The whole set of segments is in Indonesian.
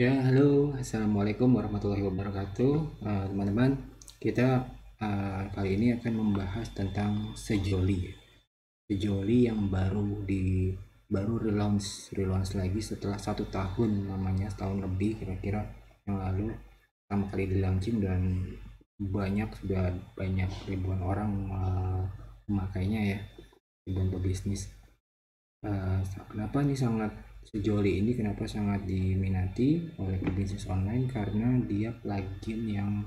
Ya, halo, assalamualaikum warahmatullahi wabarakatuh, teman-teman. Kita kali ini akan membahas tentang Sejoli. Sejoli yang baru relaunch lagi setelah 1 tahun namanya, setahun lebih kira-kira yang lalu pertama kali di launching, dan sudah banyak ribuan orang memakainya ya, ribuan pebisnis. Kenapa ini Sejoli ini kenapa sangat diminati oleh pebisnis online? Karena dia plugin yang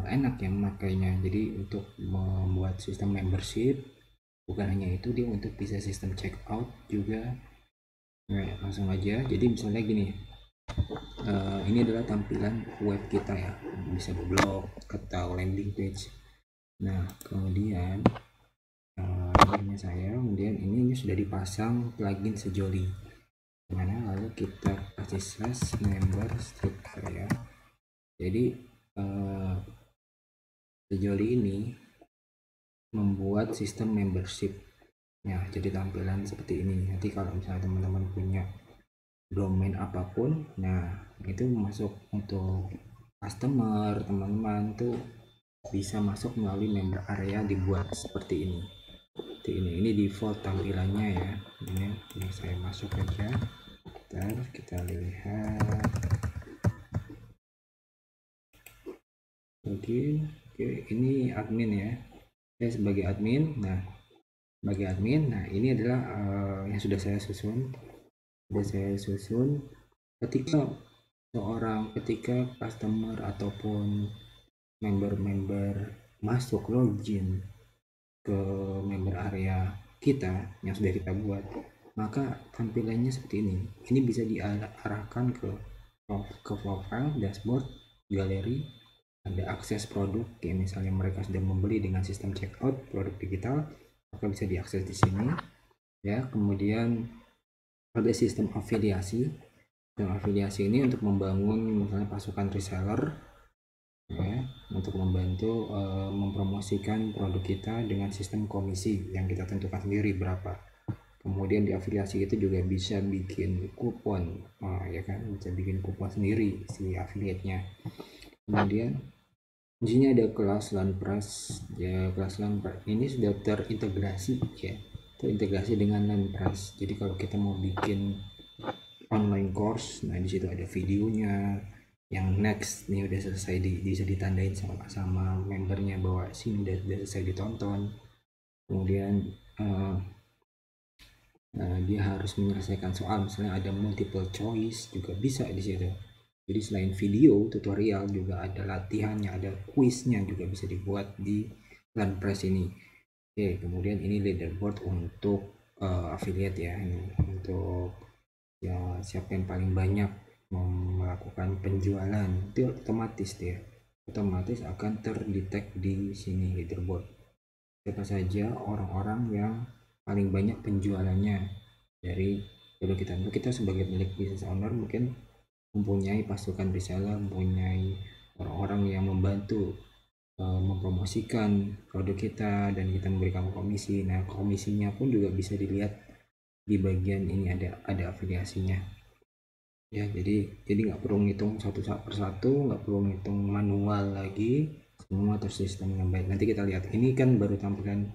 enak ya memakainya. Jadi untuk membuat sistem membership, bukan hanya itu, dia untuk bisa sistem checkout juga. Nah, langsung aja. Jadi misalnya gini, ini adalah tampilan web kita ya, bisa blog atau landing page. Nah, kemudian ini saya, kemudian ini sudah dipasang plugin Sejoli. Mana lalu kita kasih slash member strip ya. Jadi Sejoli ini membuat sistem membership ya, jadi tampilan seperti ini. Nanti kalau misalnya teman-teman punya domain apapun, nah itu masuk untuk customer teman-teman tuh bisa masuk melalui member area, dibuat seperti ini. Ini default tampilannya ya. Ini saya masuk aja. Terus kita lihat. Oke, ini admin ya. Saya sebagai admin. Nah, ini adalah yang sudah saya susun. Ketika customer ataupun member-member masuk login ke member area kita yang sudah kita buat, maka tampilannya seperti ini. Ini bisa diarahkan ke profile, dashboard, galeri, ada akses produk, kayak misalnya mereka sudah membeli dengan sistem checkout produk digital, maka bisa diakses di sini ya. Kemudian ada sistem afiliasi. Ini untuk membangun misalnya pasukan reseller ya, untuk membantu mempromosikan produk kita dengan sistem komisi yang kita tentukan sendiri berapa. Kemudian di afiliasi itu juga bisa bikin kupon, ya kan, bisa bikin kupon sendiri si affiliate-nya. Kemudian di sini ada kelas LandPress ya. Kelas LandPress ini sudah terintegrasi ya, dengan LandPress. Jadi kalau kita mau bikin online course, nah di situ ada videonya yang next nih udah selesai, bisa ditandain sama membernya bahwa sini udah selesai ditonton. Kemudian dia harus menyelesaikan soal, misalnya ada multiple choice juga bisa di situ. Jadi selain video tutorial juga ada latihannya, ada quiznya juga bisa dibuat di LandPress ini. Oke, kemudian ini leaderboard untuk affiliate ya, ini untuk ya siapa yang paling banyak melakukan penjualan, itu otomatis akan terdetek di sini leaderboard. Siapa saja orang-orang yang paling banyak penjualannya dari produk kita. Untuk kita sebagai milik business owner mungkin mempunyai pasukan reseller, mempunyai orang-orang yang membantu mempromosikan produk kita, dan kita memberikan komisi. Nah, komisinya pun juga bisa dilihat di bagian ini, ada afiliasinya ya. Jadi nggak perlu ngitung satu persatu, nggak perlu ngitung manual lagi, semua tersistem dengan baik. Nanti kita lihat, ini kan baru tampilan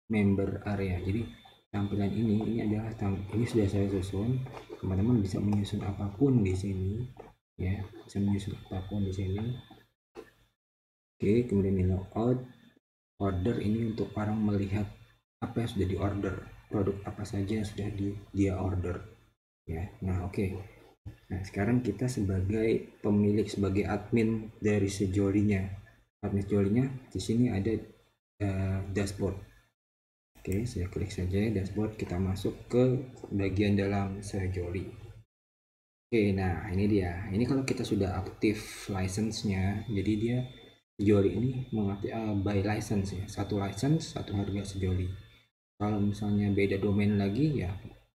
member area. Jadi tampilan ini adalah ini sudah saya susun. Teman-teman bisa menyusun apapun di sini ya, bisa menyusun apapun di sini. Oke, kemudian ini logout. Order ini untuk orang melihat apa yang sudah di order, produk apa saja yang sudah dia order ya. Nah, oke. Nah, sekarang kita sebagai pemilik, sebagai admin dari Sejolinya, di sini ada dashboard. Oke, saya klik saja dashboard, kita masuk ke bagian dalam Sejoli. Oke, nah ini dia. Ini kalau kita sudah aktif license-nya, jadi dia Sejoli ini mengaktif by license ya, satu license satu harga Sejoli. Kalau misalnya beda domain lagi ya,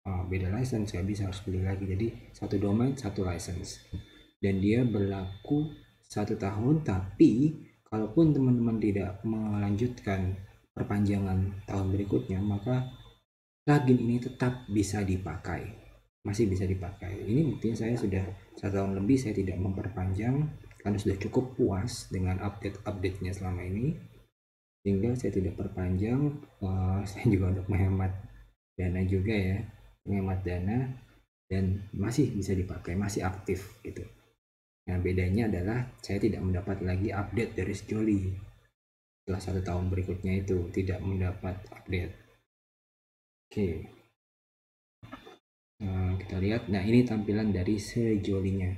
beda license, ya bisa harus beli lagi. Jadi satu domain satu license, dan dia berlaku 1 tahun. Tapi kalaupun teman-teman tidak melanjutkan perpanjangan tahun berikutnya, maka plugin ini tetap bisa dipakai, masih bisa dipakai. Ini buktinya saya sudah 1 tahun lebih saya tidak memperpanjang karena sudah cukup puas dengan update-update-nya selama ini, sehingga saya tidak perpanjang. Saya juga untuk menghemat dana juga ya, menghemat dana, dan masih bisa dipakai, masih aktif gitu. Nah, bedanya adalah saya tidak mendapat lagi update dari sejoli. Setelah 1 tahun berikutnya itu tidak mendapat update. Oke. Kita lihat. Nah, ini tampilan dari sejolinya.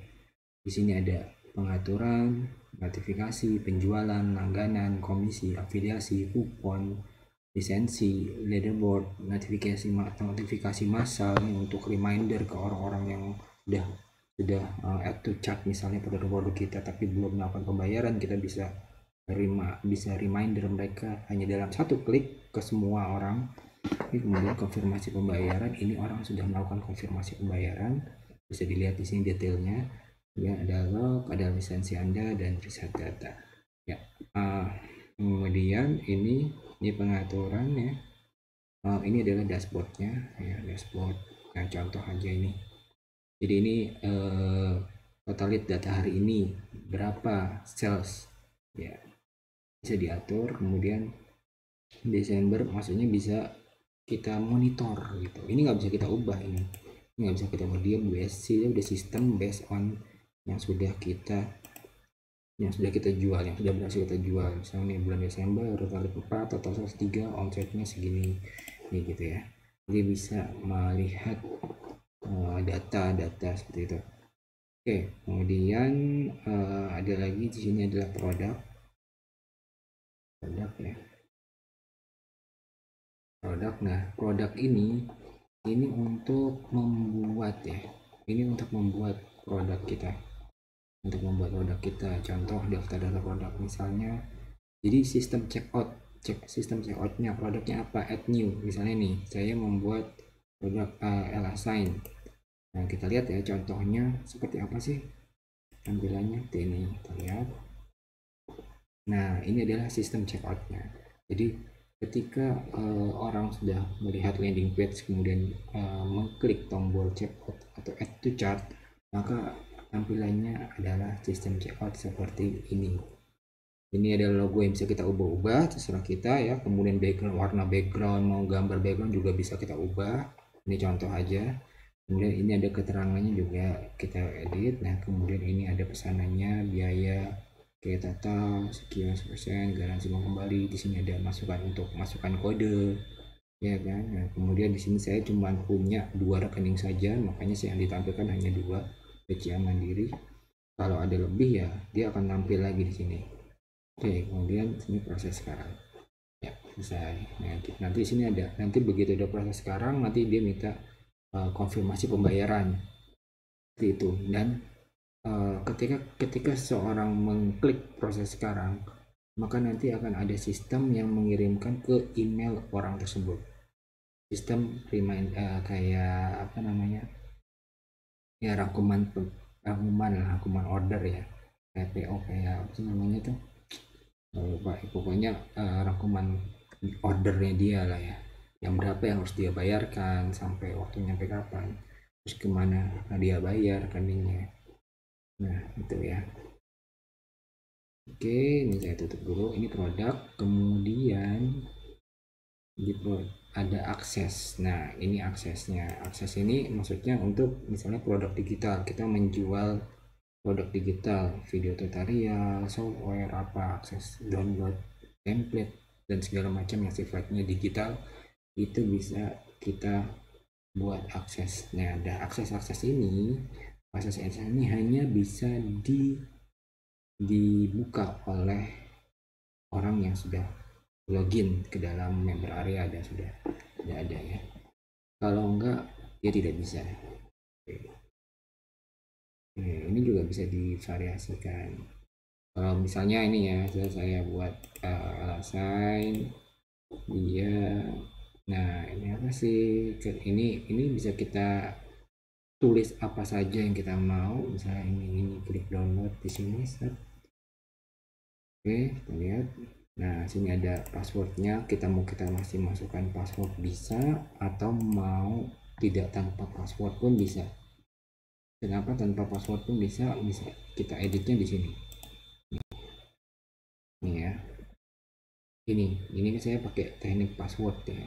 Di sini ada pengaturan, notifikasi, penjualan, langganan, komisi, afiliasi, kupon, lisensi, leaderboard, notifikasi massal ini untuk reminder ke orang-orang yang sudah add to cart misalnya produk-produk kita tapi belum melakukan pembayaran. Kita bisa reminder mereka hanya dalam 1 klik ke semua orang. Kemudian konfirmasi pembayaran, ini orang sudah melakukan konfirmasi pembayaran, bisa dilihat di sini detailnya ya, ada log, ada lisensi Anda, dan riset data ya. Kemudian ini pengaturan ya. Ini adalah dashboardnya ya, dashboard. Nah, contoh aja ini. Jadi ini total lead data hari ini berapa sales ya, bisa diatur. Kemudian Desember maksudnya bisa kita monitor gitu. Ini nggak bisa kita ubah, ini nggak bisa kita ubah, dia udah sistem based on yang sudah kita jual, yang sudah berhasil kita jual. Misalnya nih bulan Desember total 4 atau 3, omsetnya segini nih gitu ya. Jadi bisa melihat data seperti itu. Oke, kemudian ada lagi di sini adalah produk ya. Nah, produk ini untuk membuat ya. Ini untuk membuat produk kita. Contoh daftar data produk misalnya. Jadi sistem checkoutnya produknya apa, add new misalnya nih, saya membuat produk L-Assign. Nah, kita lihat ya contohnya seperti apa sih tampilannya. Ini kita lihat. Nah, ini adalah sistem checkoutnya. Jadi ketika orang sudah melihat landing page kemudian mengklik tombol checkout atau add to cart, maka tampilannya adalah sistem checkout seperti ini. Ini adalah logo yang bisa kita ubah-ubah, terserah kita ya. Kemudian warna background, mau gambar background juga bisa kita ubah. Ini contoh aja. Kemudian ini ada keterangannya juga kita edit. Nah, kemudian ini ada pesanannya, biaya kayak total sekian persen, garansi mau kembali. Di sini ada masukkan kode ya kan. Nah, kemudian di sini saya cuma punya 2 rekening saja, makanya yang ditampilkan hanya 2, BCA Mandiri. Kalau ada lebih ya dia akan tampil lagi di sini. Oke, kemudian sini proses sekarang ya, selesai. Nah, nanti sini ada, nanti begitu ada proses sekarang, nanti dia minta konfirmasi pembayaran seperti itu. Dan ketika seorang mengklik proses sekarang, maka nanti akan ada sistem yang mengirimkan ke email orang tersebut. Sistem kayak apa namanya ya, rangkuman order ya, kayak PO, kayak apa sih namanya tuh, pokoknya rangkuman ordernya dia lah ya, yang berapa yang harus dia bayarkan, sampai waktunya sampai kapan, terus kemana dia bayar rekeningnya. Nah, itu ya. Oke, ini saya tutup dulu. Ini produk. Kemudian ada akses. Nah, ini aksesnya. Akses ini maksudnya untuk misalnya produk digital, kita menjual produk digital, video tutorial, software, akses download template dan segala macam yang sifatnya digital, itu bisa kita buat akses. Nah, ada akses ini hanya bisa dibuka oleh orang yang sudah login ke dalam member area dan sudah ada ya. Kalau enggak, dia tidak bisa. Ini juga bisa divariasikan. Kalau misalnya ini ya, saya buat L-Assign dia. Nah, ini apa sih? Ini bisa kita tulis apa saja yang kita mau. Misalnya ini klik download di sini. Oke, kita lihat. Nah, sini ada passwordnya. Kita masih masukkan password bisa, atau mau tidak tanpa password pun bisa. Kenapa tanpa password pun bisa kita editnya di sini. Nih ya. Ini saya pakai teknik password ya.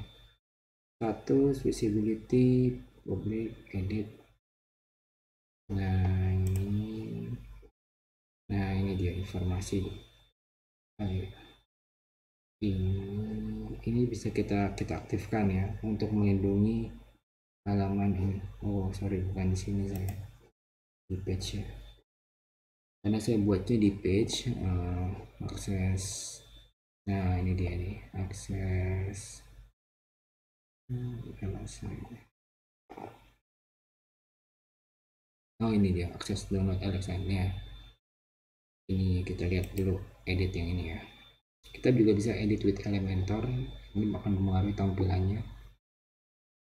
Status, visibility, public, edit. Nah ini dia informasi. Ini bisa kita aktifkan ya untuk melindungi halaman ini. Oh sorry, bukan di sini, saya di page ya, karena saya buatnya di page akses. Nah ini dia nih, akses oh ini dia akses download LXN ya. Ini kita lihat dulu edit yang ini ya. Kita juga bisa edit with Elementor, ini akan mempengaruhi tampilannya.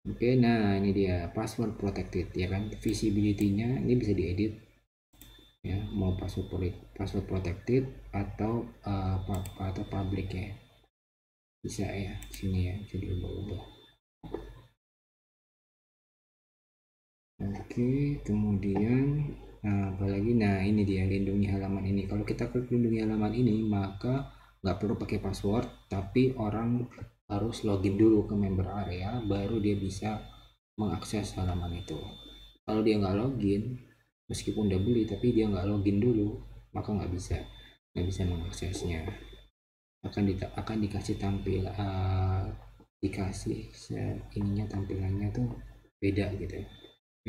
Oke, nah ini dia password protected ya kan, visibility-nya ini bisa diedit ya, mau password protected atau atau public ya, bisa ya sini ya, jadi ubah-ubah. Oke, kemudian apalagi, nah ini dia lindungi halaman ini. Kalau kita klik lindungi halaman ini, maka nggak perlu pakai password, tapi orang harus login dulu ke member area baru dia bisa mengakses halaman itu. Kalau dia nggak login, meskipun udah beli tapi dia nggak login dulu, maka nggak bisa mengaksesnya. Akan dikasih dikasih ininya, tampilannya tuh beda gitu,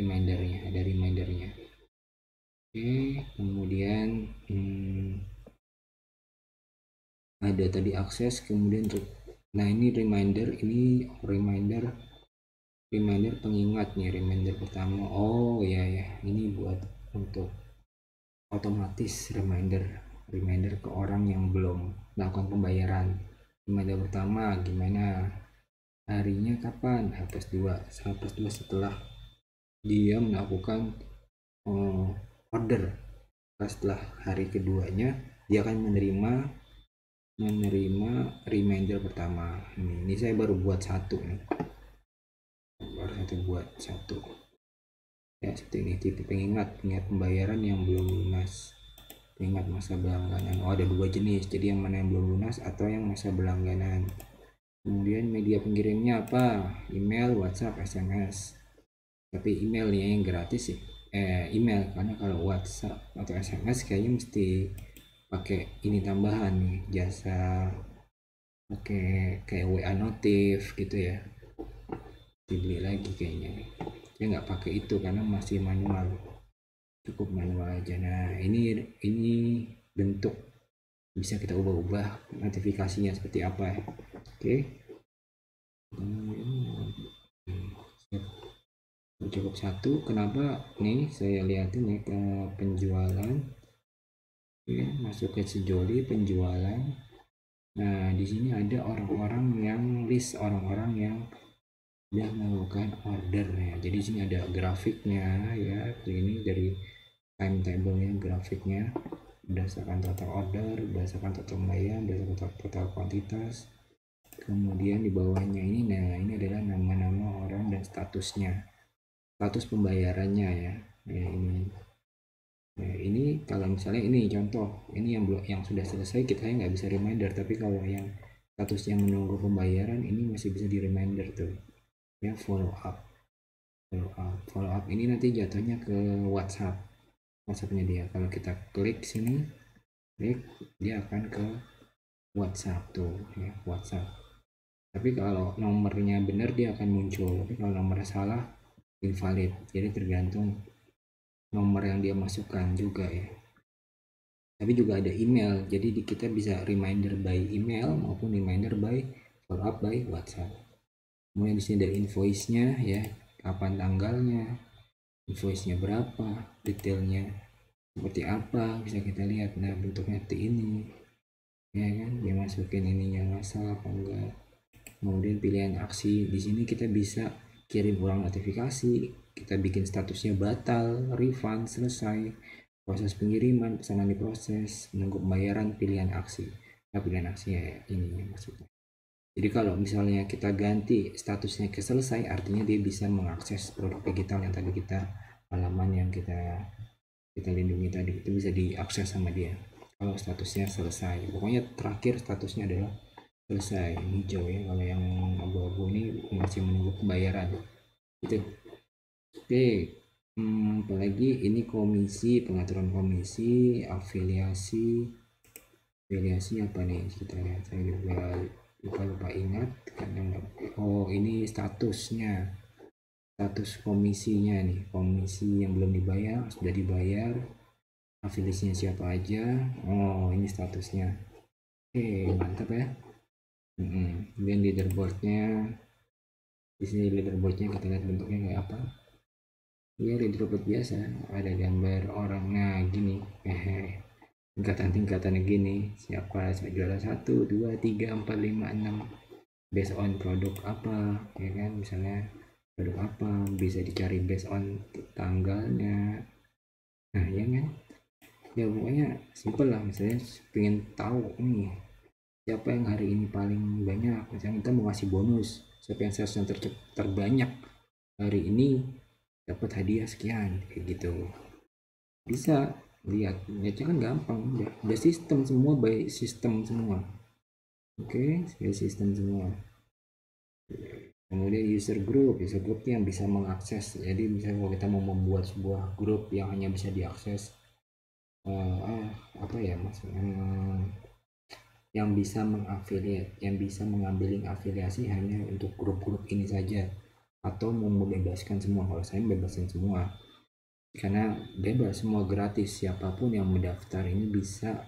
ada remindernya. Oke, kemudian ada tadi akses, kemudian nah ini reminder pengingat nih, reminder pertama. Oh ya ini buat untuk otomatis reminder ke orang yang belum melakukan pembayaran. Reminder pertama gimana, harinya kapan, H+2 setelah dia melakukan order. Setelah hari keduanya dia akan menerima reminder pertama. Ini saya baru buat satu nih, buat satu ya, seperti ini, tipe pengingat pembayaran yang belum lunas, pengingat masa berlangganan. Oh ada dua jenis, jadi yang mana yang belum lunas atau yang masa berlangganan. Kemudian media pengirimnya apa, email, WhatsApp, SMS. Tapi email nih yang gratis sih, email, karena kalau WhatsApp atau SMS kayaknya mesti pakai ini tambahan nih, jasa pakai kayak WA notif gitu ya, dibeli lagi kayaknya nih. Saya nggak pakai itu karena masih manual, cukup manual aja. Nah ini bentuk, bisa kita ubah-ubah notifikasinya seperti apa ya. Oke, cukup satu. Kenapa nih, saya lihatin ya ke penjualan. Oke, masuk ke sejoli penjualan. Nah di sini ada orang-orang yang list orang-orang yang sudah melakukan order ya. Jadi di sini ada grafiknya ya, ini dari timetable nya, grafiknya berdasarkan total order, berdasarkan total bayar, berdasarkan total kuantitas. Kemudian di bawahnya ini, nah ini adalah nama-nama orang dan statusnya, status pembayarannya ya. Ini kalau misalnya ini contoh, ini yang sudah selesai, kita nggak bisa reminder, tapi kalau yang statusnya menunggu pembayaran ini masih bisa di reminder tuh ya. Follow up ini nanti jatuhnya ke WhatsAppnya dia. Kalau kita klik sini, dia akan ke WhatsApp tuh ya, WhatsApp. Tapi kalau nomornya benar dia akan muncul, tapi kalau nomornya salah invalid. Jadi tergantung nomor yang dia masukkan juga ya. Tapi juga ada email, jadi kita bisa reminder by email maupun reminder by follow up by WhatsApp. Kemudian di sini ada invoice-nya ya, kapan tanggalnya, invoice-nya berapa, detailnya seperti apa, bisa kita lihat. Nah bentuknya seperti ini ya kan, dia masukin ininya masalah apa enggak. Kemudian pilihan aksi, di sini kita bisa kirim ulang notifikasi, kita bikin statusnya batal, refund, selesai, proses pengiriman, pesanan diproses, menunggu pembayaran, pilihan aksi. Nah pilihan aksinya ya, ini maksudnya. Jadi kalau misalnya kita ganti statusnya ke selesai, artinya dia bisa mengakses produk digital yang tadi kita halaman yang kita lindungi tadi itu bisa diakses sama dia kalau statusnya selesai. Pokoknya terakhir statusnya adalah selesai, hijau ya. Kalau yang abu-abu ini masih menunggu pembayaran itu. Oke, apalagi ini komisi, pengaturan komisi, afiliasi apa nih kita lihat. Saya juga lupa ingat karena oh ini statusnya, status komisinya nih, komisi yang belum dibayar, sudah dibayar, afiliasinya siapa aja. Oh ini statusnya. Oke, mantap ya. Kemudian leaderboardnya, di sini leaderboardnya kita lihat bentuknya kayak apa. Ya leaderboard biasa, ada gambar orangnya gini, tingkatan-tingkatannya gini, siapa juara 1, 2, 3, 4, 5, 6 based on produk apa ya kan, misalnya produk apa bisa dicari based on tanggalnya. Nah ya kan, ya pokoknya simple lah. Misalnya pengen tahu nih siapa yang hari ini paling banyak, misalnya kita mau ngasih bonus siapa yang sales yang terbanyak hari ini dapat hadiah sekian kayak gitu. Bisa lihatnya kan gampang, udah sistem semua, by sistem semua. Oke, sudah sistem semua. Kemudian user group yang bisa mengakses. Jadi misalnya kalau kita mau membuat sebuah grup yang hanya bisa diakses apa ya maksudnya, yang bisa mengafiliate, yang bisa mengambil link afiliasi hanya untuk grup-grup ini saja, atau mau membebaskan semua. Kalau saya membebaskan semua karena bebas, semua gratis, siapapun yang mendaftar ini bisa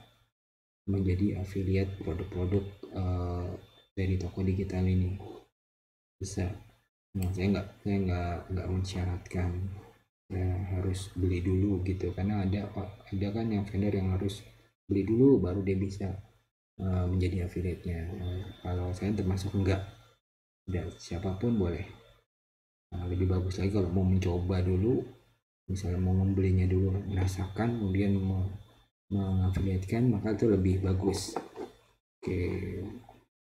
menjadi affiliate produk-produk dari toko digital ini, bisa. Nah, saya nggak mensyaratkan ya harus beli dulu gitu, karena ada kan yang vendor yang harus beli dulu baru dia bisa menjadi affiliate-nya. Kalau saya termasuk enggak, dan siapapun boleh. Lebih bagus lagi kalau mau mencoba dulu, misalnya mau membelinya dulu, merasakan, kemudian mau mengafiliatkan, maka itu lebih bagus. Oke,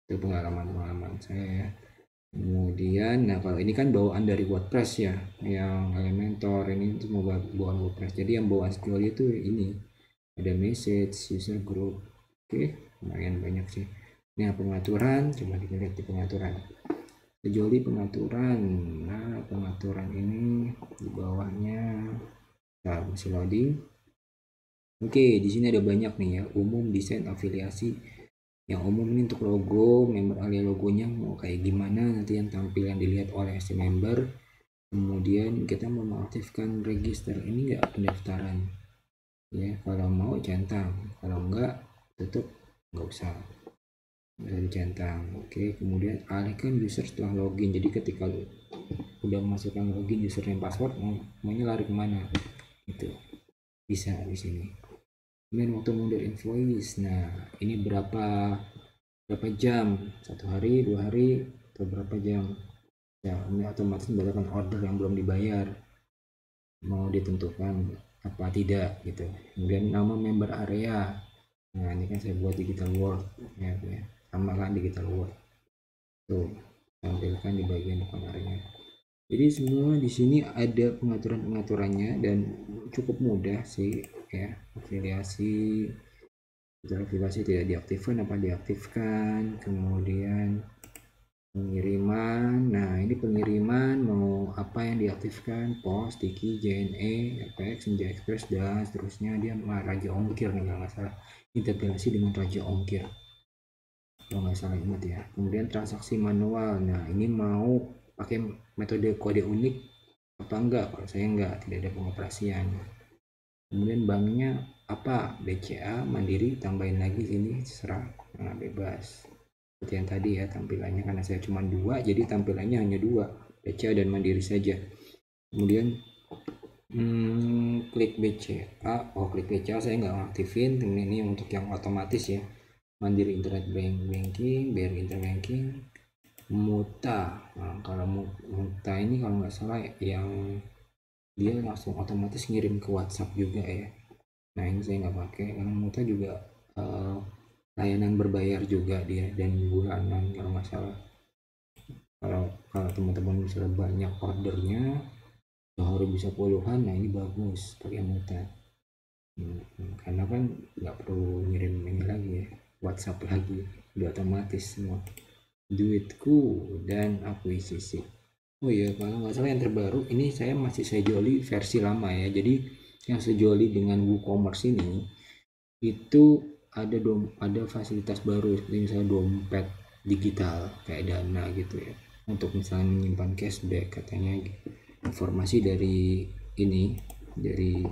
itu pengalaman saya ya. Kemudian, nah kalau ini kan bawaan dari WordPress ya, yang Elementor ini semua bawaan WordPress. Jadi yang bawaan Sejoli itu ini ada message, user group. Oke, lumayan banyak sih. Nah pengaturan, coba kita lihat di pengaturan. Sejoli pengaturan. Nah pengaturan ini di bawahnya, nah masih loading. Oke, di sini ada banyak nih ya, umum, desain, afiliasi. Yang umum ini untuk logo, member area logonya mau kayak gimana nanti yang tampil yang dilihat oleh si member. Kemudian kita mau mengaktifkan register, ini enggak pendaftaran ya, kalau mau centang, kalau enggak tutup, enggak usah dicentang. Oke, kemudian alihkan user setelah login. Jadi ketika udah memasukkan login, username, password, maunya lari kemana itu bisa di sini. Kemudian waktu mundur invoice, nah ini berapa jam, 1 hari, 2 hari, atau berapa jam ya, ini otomatis membatalkan order yang belum dibayar, mau ditentukan apa tidak gitu. Kemudian nama member area, nah ini kan saya buat digital world ya, sama kan digital world tuh, tampilkan di bagian depan area. Jadi semua di sini ada pengaturannya dan cukup mudah sih ya. Afiliasi tidak diaktifkan apa diaktifkan. Kemudian pengiriman, nah ini pengiriman mau apa yang diaktifkan, pos, tiki, JNE, FX, Ninja Express, dan seterusnya. Dia Raja Ongkir nih kalau nggak salah, integrasi dengan Raja Ongkir kalau nggak salah ingat ya. Kemudian transaksi manual, nah ini mau pakai metode kode unik apa enggak, kalau saya enggak, tidak ada pengoperasian. Kemudian banknya apa, BCA, Mandiri, tambahin lagi sini terserah, nah bebas seperti yang tadi ya tampilannya, karena saya cuma 2 jadi tampilannya hanya 2, BCA dan Mandiri saja. Kemudian klik BCA, klik BCA saya nggak ngaktifin, ini untuk yang otomatis ya, Mandiri Internet Banking, BRI Internet Banking, Muta. Nah, kalau Muta ini kalau nggak salah yang dia langsung otomatis ngirim ke WhatsApp juga ya. Nah ini saya nggak pakai karena Muta juga layanan berbayar juga dia, dan bulanan kalau nggak salah. Kalau teman-teman misalnya banyak ordernya harus bisa puluhan. Nah ini bagus pakai muta. Karena kan nggak perlu ngirim ini lagi ya, WhatsApp lagi, udah otomatis semua. Duitku dan akuisisi. Oh iya, kalau nggak salah yang terbaru ini saya juali versi lama ya. Jadi yang saya juali dengan WooCommerce ini itu ada fasilitas baru seperti misalnya dompet digital kayak Dana gitu ya. Untuk misalnya menyimpan cashback katanya, informasi dari ini dari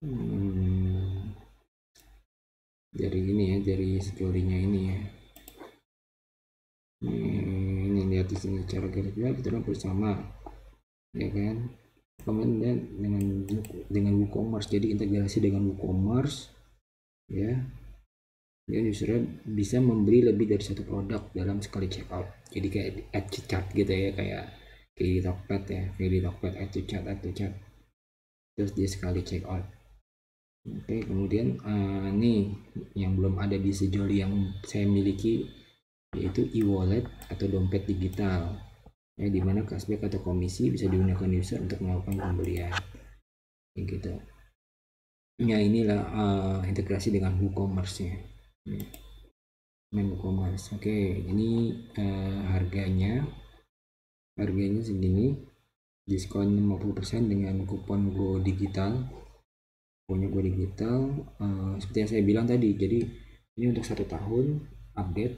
hmm, dari ini ya, dari story-nya ini ya. Ini lihat di sini cara kerja kita bersama ya kan. Kemudian dengan WooCommerce, jadi integrasi dengan WooCommerce ya. Ya, user bisa membeli lebih dari satu produk dalam sekali checkout. Jadi kayak add to cart gitu ya, kayak di Tokped ya, kayak di Tokped add to chat. Terus dia sekali checkout. Oke, kemudian nih yang belum ada di Sejoli yang saya miliki, yaitu e-wallet atau dompet digital ya, dimana cashback atau komisi bisa digunakan user untuk melakukan pembelian kayak gitu ya. Inilah integrasi dengan WooCommerce nya, main WooCommerce. Oke, ini harganya segini, diskon 50% dengan kupon Go Digital. Kuponnya Go Digital seperti yang saya bilang tadi, jadi ini untuk 1 tahun update,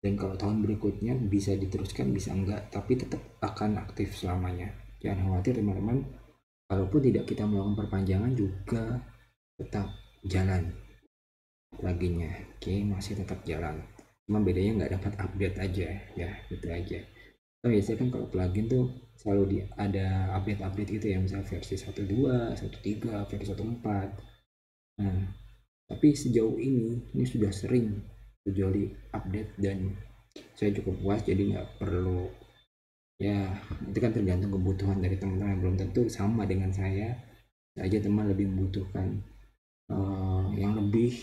dan kalau tahun berikutnya bisa diteruskan bisa enggak, tapi tetap akan aktif selamanya. Jangan khawatir teman-teman, kalaupun tidak kita melakukan perpanjangan juga tetap jalan pluginnya. Oke, masih tetap jalan, cuma bedanya nggak dapat update aja ya, gitu aja. Kan biasanya kan kalau plugin tuh selalu ada update-update gitu ya, misalnya versi 1.2, 1.3, versi 1.4. Nah, tapi sejauh ini sudah sering terjadi update dan saya cukup puas, jadi nggak perlu ya. Itu kan tergantung kebutuhan dari teman-teman, belum tentu sama dengan saya aja teman lebih membutuhkan yang lebih,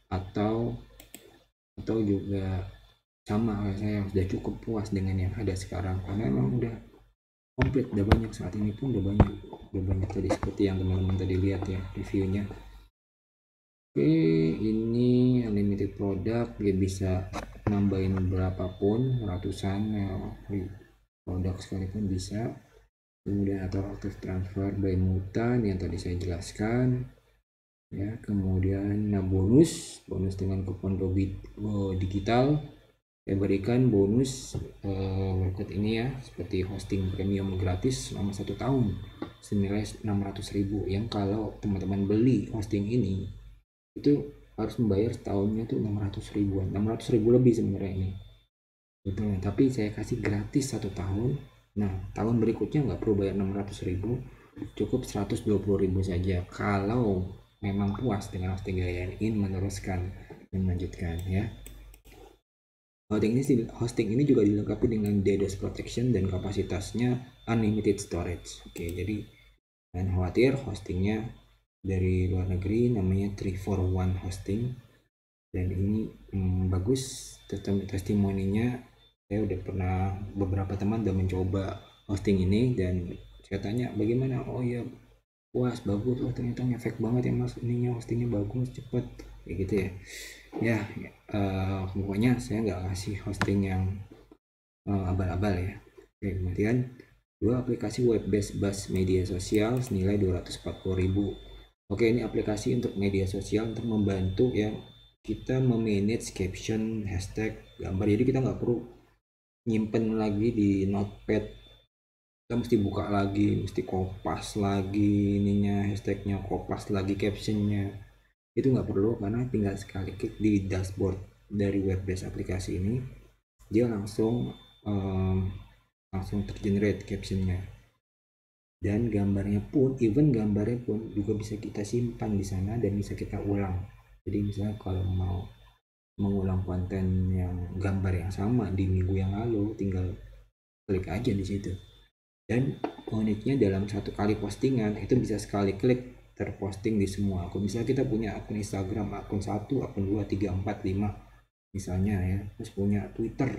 atau juga sama kayak saya sudah cukup puas dengan yang ada sekarang, karena emang udah komplit, udah banyak saat ini pun udah banyak tadi seperti yang teman-teman tadi lihat ya reviewnya. Oke, ini unlimited produk, dia bisa nambahin berapapun, ratusan produk sekalipun bisa. Kemudian atau aktif transfer by mutan yang tadi saya jelaskan ya. Kemudian bonus dengan kupon Go Digital saya berikan bonus berikut ini ya, seperti hosting premium gratis selama 1 tahun senilai 600.000, yang kalau teman-teman beli hosting ini itu harus membayar setahunnya tuh 600 ribuan, 600 ribu lebih sebenarnya ini betul, tapi saya kasih gratis 1 tahun. Nah, tahun berikutnya nggak perlu bayar 600 ribu, cukup 120 ribu saja kalau memang puas dengan hosting kalian, ingin meneruskan dan melanjutkan ya. Hosting ini juga dilengkapi dengan DDoS protection dan kapasitasnya unlimited storage. Oke, jadi jangan khawatir, hostingnya dari luar negeri, namanya 341 hosting, dan ini bagus. Testimoninya, saya udah pernah, beberapa teman udah mencoba hosting ini dan saya tanya bagaimana, oh ya puas, bagus, oh ternyata ngefek banget ya mas, ininya hostingnya bagus, cepet kayak gitu ya. Pokoknya saya nggak kasih hosting yang abal-abal ya. Oke, kemudian 2 aplikasi web based bus media sosial senilai 240.000. Oke, ini aplikasi untuk media sosial untuk membantu ya kita memanage caption, hashtag, gambar. Jadi kita nggak perlu nyimpen lagi di notepad, kita mesti buka lagi, mesti kopas lagi ininya, hashtagnya, kopas lagi captionnya. Itu nggak perlu, karena tinggal sekali klik di dashboard dari web based aplikasi ini, dia langsung tergenerate captionnya, dan gambarnya pun juga bisa kita simpan di sana dan bisa kita ulang. Jadi misalnya kalau mau mengulang konten yang gambar yang sama di minggu yang lalu, tinggal klik aja di situ. Dan uniknya dalam satu kali postingan itu bisa sekali klik terposting di semua akun. Misalnya kita punya akun Instagram, akun 1, akun 2, 3, 4, 5 misalnya ya, terus punya Twitter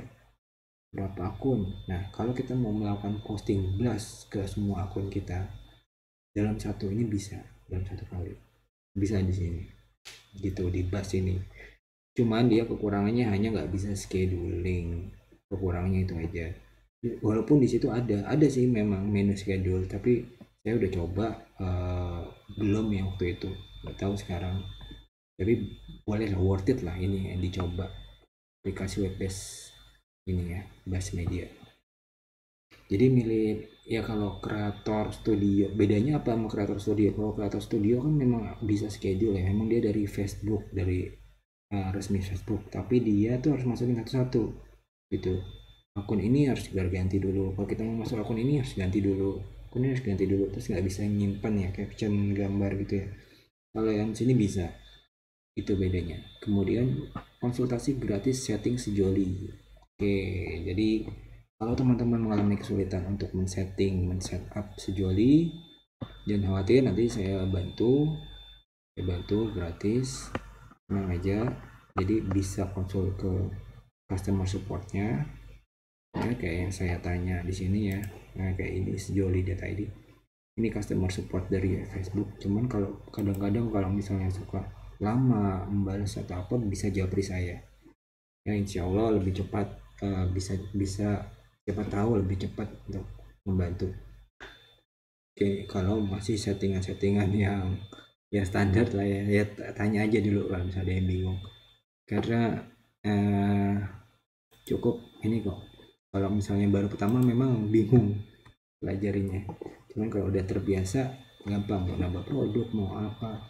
berapa akun. Nah, kalau kita mau melakukan posting blast ke semua akun kita dalam satu ini bisa, dalam satu kali bisa di sini gitu, di blast ini. Cuman dia kekurangannya hanya nggak bisa scheduling, kekurangannya itu aja. Walaupun di situ ada sih memang menu schedule, tapi saya udah coba, belum ya waktu itu, nggak tahu sekarang. Tapi boleh lah, worth it lah ini yang dicoba, aplikasi web based ini ya, Blast Media. Jadi milih ya, kalau kreator studio bedanya apa sama kreator studio? Kalau kreator studio kan memang bisa schedule ya, memang dia dari Facebook, dari resmi Facebook, tapi dia tuh harus masukin satu-satu gitu. Akun ini harus ganti dulu, kalau kita mau masuk akun ini harus ganti dulu, akun ini harus ganti dulu, terus nggak bisa nyimpan ya caption gambar gitu ya. Kalau yang sini bisa, itu bedanya. Kemudian konsultasi gratis setting sejoli. Oke, jadi kalau teman-teman mengalami kesulitan untuk men-setup sejoli, jangan khawatir, nanti saya bantu gratis, tenang aja. Jadi bisa konsul ke customer supportnya ya, kayak yang saya tanya di sini ya. Nah, kayak ini sejoli data ID, ini customer support dari Facebook. Cuman kalau kadang-kadang kalau misalnya suka lama membalas atau apa, bisa japri saya ya, insya Allah lebih cepat, bisa bisa siapa tahu lebih cepat untuk membantu. Oke, kalau masih settingan-settingan yang ya standar lah ya, ya tanya aja dulu kalau misalnya ada yang bingung, karena eh, cukup ini kok. Kalau misalnya baru pertama memang bingung pelajarinya, cuman kalau udah terbiasa gampang, mau nambah produk, mau apa,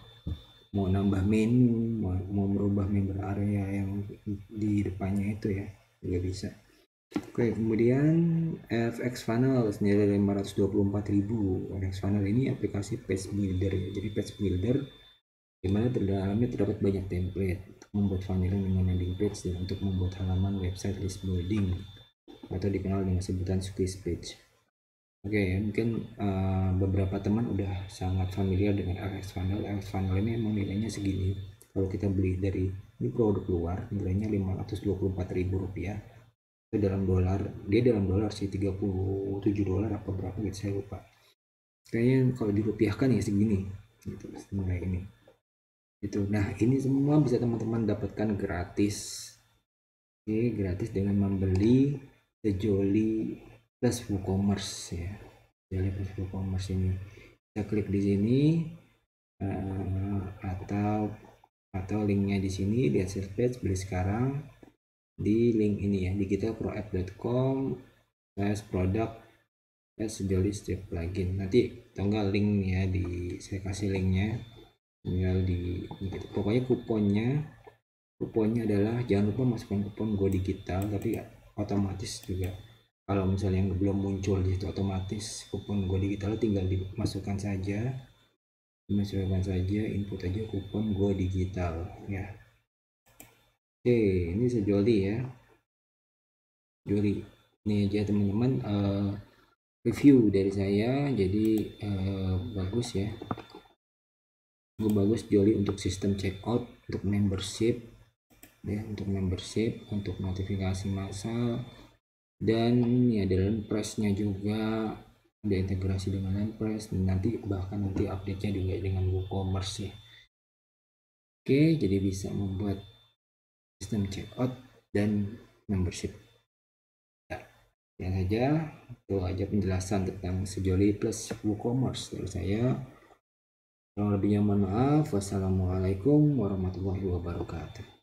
mau nambah menu, mau merubah member area yang di depannya itu ya, juga bisa. Oke, kemudian FX Funnel senilai 524.000. FX Funnel ini aplikasi page builder ya. Jadi page builder dimana dalamnya terdapat banyak template untuk membuat funnel dengan landing page dan untuk membuat halaman website list building, atau dikenal dengan sebutan squeeze page. Oke, mungkin beberapa teman udah sangat familiar dengan FX Funnel. FX Funnel ini emang nilainya segini. Kalau kita beli dari ini produk luar, nilainya Rp524.000. Itu dalam dolar, dia dalam dolar sih, $37 apa berapa gitu, saya lupa. Kayaknya kalau dirupiahkan ya segini gitu, mulai ini itu. Nah, ini semua bisa teman-teman dapatkan gratis. Oke, gratis dengan membeli sejoli plus WooCommerce ya. Sejoli plus WooCommerce ini, kita klik di sini, atau linknya di sini, di sales page, beli sekarang di link ini ya, digitalproapp.com/product sejoli strip plugin. Nanti tanggal link ya, saya kasih linknya, tinggal di gitu. Pokoknya kuponnya adalah jangan lupa masukkan kupon Go Digital, tapi otomatis juga kalau misalnya yang belum muncul di situ, otomatis kupon Go Digital tinggal dimasukkan saja, input aja kupon Go Digital ya. Oke, ini sejoli ya, joli ini aja teman-teman, review dari saya. Jadi bagus ya, bagus joli untuk sistem checkout, untuk membership ya, untuk notifikasi massal, dan ya dalam pressnya juga ada integrasi dengan Landpress, dan bahkan nanti update-nya juga dengan WooCommerce ya. Oke, jadi bisa membuat sistem checkout dan membership. Ya saja, itu aja penjelasan tentang sejoli plus WooCommerce dari saya. Kurang lebihnya mohon maaf. Wassalamualaikum warahmatullahi wabarakatuh.